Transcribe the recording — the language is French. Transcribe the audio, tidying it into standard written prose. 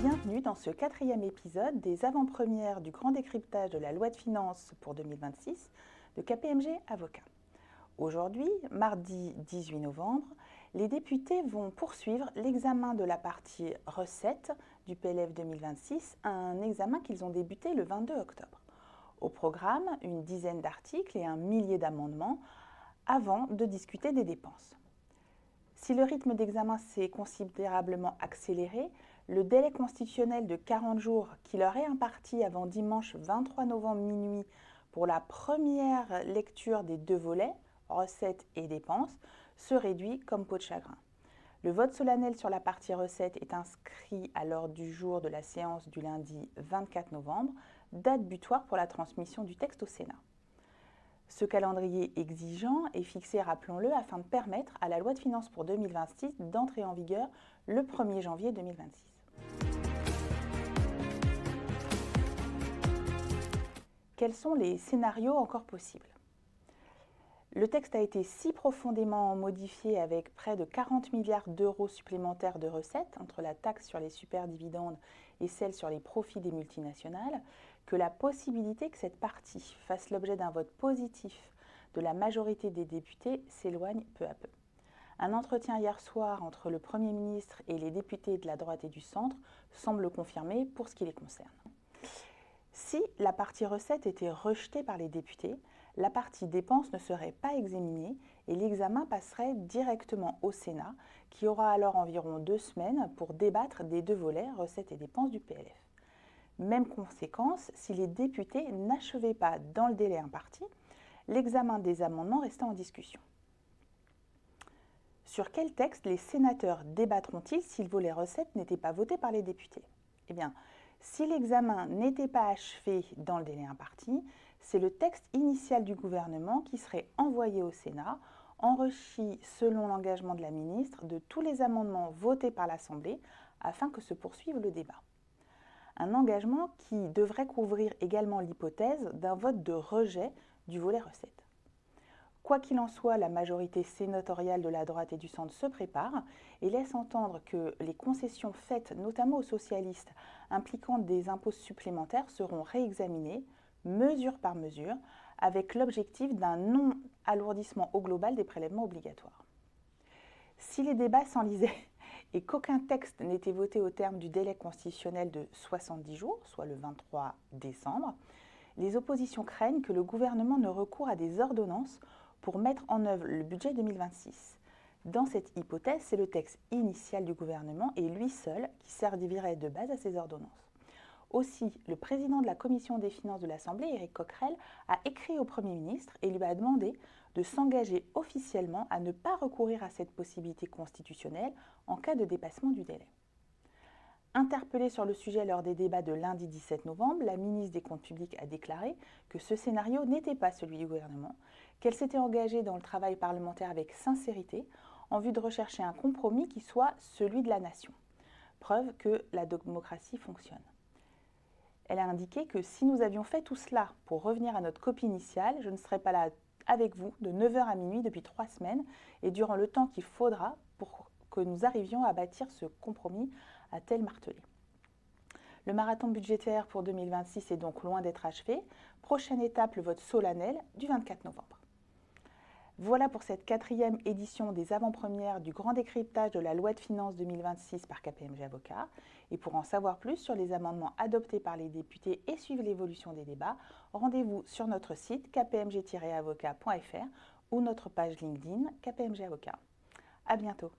Bienvenue dans ce 4e épisode des avant-premières du grand décryptage de la loi de finances pour 2026 de KPMG Avocats. Aujourd'hui, mardi 18 novembre, les députés vont poursuivre l'examen de la partie recettes du PLF 2026, un examen qu'ils ont débuté le 22 octobre. Au programme, une dizaine d'articles et un millier d'amendements avant de discuter des dépenses. Si le rythme d'examen s'est considérablement accéléré, le délai constitutionnel de 40 jours qui leur est imparti avant dimanche 23 novembre minuit pour la première lecture des deux volets, recettes et dépenses, se réduit comme peau de chagrin. Le vote solennel sur la partie recettes est inscrit à l'ordre du jour de la séance du lundi 24 novembre, date butoir pour la transmission du texte au Sénat. Ce calendrier exigeant est fixé, rappelons-le, afin de permettre à la loi de finances pour 2026 d'entrer en vigueur le 1er janvier 2026. Quels sont les scénarios encore possibles ? Le texte a été si profondément modifié avec près de 40 milliards d'euros supplémentaires de recettes entre la taxe sur les superdividendes et celle sur les profits des multinationales que la possibilité que cette partie fasse l'objet d'un vote positif de la majorité des députés s'éloigne peu à peu. Un entretien hier soir entre le Premier ministre et les députés de la droite et du centre semble le confirmer pour ce qui les concerne. Si la partie recettes était rejetée par les députés, la partie dépenses ne serait pas examinée et l'examen passerait directement au Sénat, qui aura alors environ 2 semaines pour débattre des deux volets, recettes et dépenses du PLF. Même conséquence si les députés n'achevaient pas dans le délai imparti l'examen des amendements restant en discussion. Sur quel texte les sénateurs débattront-ils si le volet recettes n'était pas voté par les députés ? Eh bien, si l'examen n'était pas achevé dans le délai imparti, c'est le texte initial du gouvernement qui serait envoyé au Sénat, enrichi selon l'engagement de la ministre de tous les amendements votés par l'Assemblée afin que se poursuive le débat. Un engagement qui devrait couvrir également l'hypothèse d'un vote de rejet du volet recettes. Quoi qu'il en soit, la majorité sénatoriale de la droite et du centre se prépare et laisse entendre que les concessions faites notamment aux socialistes impliquant des impôts supplémentaires seront réexaminées, mesure par mesure, avec l'objectif d'un non-alourdissement au global des prélèvements obligatoires. Si les débats s'enlisaient et qu'aucun texte n'était voté au terme du délai constitutionnel de 70 jours, soit le 23 décembre, les oppositions craignent que le gouvernement ne recoure à des ordonnances pour mettre en œuvre le budget 2026. Dans cette hypothèse, c'est le texte initial du gouvernement et lui seul qui servirait de base à ces ordonnances. Aussi, le président de la commission des finances de l'Assemblée, Éric Coquerel, a écrit au Premier ministre et lui a demandé de s'engager officiellement à ne pas recourir à cette possibilité constitutionnelle en cas de dépassement du délai. Interpellée sur le sujet lors des débats de lundi 17 novembre, la ministre des Comptes publics a déclaré que ce scénario n'était pas celui du gouvernement, qu'elle s'était engagée dans le travail parlementaire avec sincérité en vue de rechercher un compromis qui soit celui de la nation. Preuve que la démocratie fonctionne. Elle a indiqué que si nous avions fait tout cela pour revenir à notre copie initiale, je ne serais pas là avec vous de 9h à minuit depuis 3 semaines et durant le temps qu'il faudra pour que nous arrivions à bâtir ce compromis, a-t-elle martelé. Le marathon budgétaire pour 2026 est donc loin d'être achevé. Prochaine étape, le vote solennel du 24 novembre. Voilà pour cette 4e édition des avant-premières du grand décryptage de la loi de finances 2026 par KPMG Avocats. Et pour en savoir plus sur les amendements adoptés par les députés et suivre l'évolution des débats, rendez-vous sur notre site kpmg-avocat.fr ou notre page LinkedIn KPMG Avocats. À bientôt.